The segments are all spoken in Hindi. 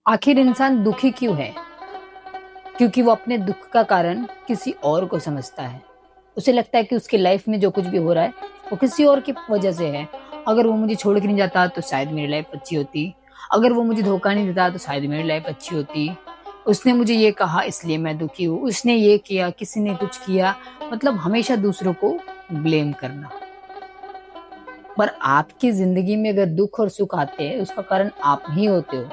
आखिर इंसान दुखी क्यों है? क्योंकि वो अपने दुख का कारण किसी और को समझता है। उसे लगता है कि उसकी लाइफ में जो कुछ भी हो रहा है वो किसी और की वजह से है। अगर वो मुझे छोड़ के नहीं जाता तो शायद मेरी लाइफ अच्छी होती। अगर वो मुझे धोखा नहीं देता तो शायद मेरी लाइफ अच्छी होती। उसने मुझे ये कहा इसलिए मैं दुखी हूँ। उसने ये किया, किसी ने कुछ किया, मतलब हमेशा दूसरों को ब्लेम करना। पर आपकी जिंदगी में अगर दुख और सुख आते हैं उसका कारण आप ही होते हो,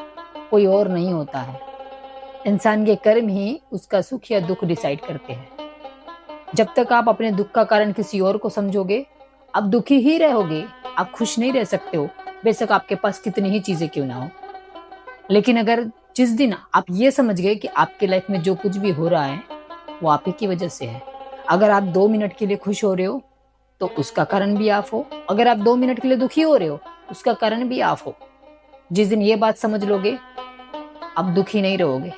कोई और नहीं होता है। इंसान के कर्म ही उसका सुख या दुख डिसाइड करते हैं। जब तक आप अपने दुख का कारण किसी और को समझोगे, आप दुखी ही रहोगे। आप खुश नहीं रह सकते हो, बेशक आपके पास कितनी ही चीजें क्यों ना हो। लेकिन अगर जिस दिन आप ये समझ गए कि आपकी लाइफ में जो कुछ भी हो रहा है वो आप ही की वजह से है। अगर आप 2 मिनट के लिए खुश हो रहे हो तो उसका कारण भी आप हो। अगर आप 2 मिनट के लिए दुखी हो रहे हो उसका कारण भी आप हो। जिस दिन ये बात समझ लोगे, आप दुखी नहीं रहोगे।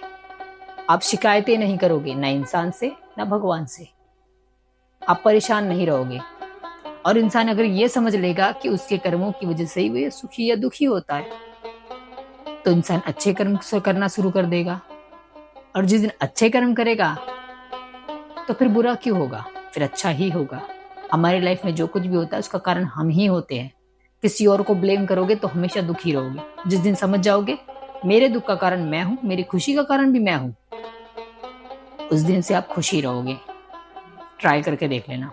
आप शिकायतें नहीं करोगे, ना इंसान से ना भगवान से। आप परेशान नहीं रहोगे। और इंसान अगर ये समझ लेगा कि उसके कर्मों की वजह से ही वो सुखी या दुखी होता है, तो इंसान अच्छे कर्म से करना शुरू कर देगा। और जिस दिन अच्छे कर्म करेगा तो फिर बुरा क्यों होगा, फिर अच्छा ही होगा। हमारी लाइफ में जो कुछ भी होता है उसका कारण हम ही होते हैं। किसी और को ब्लेम करोगे तो हमेशा दुखी रहोगे। जिस दिन समझ जाओगे मेरे दुख का कारण मैं हूं, मेरी खुशी का कारण भी मैं हूं, उस दिन से आप खुशी रहोगे। ट्राई करके देख लेना।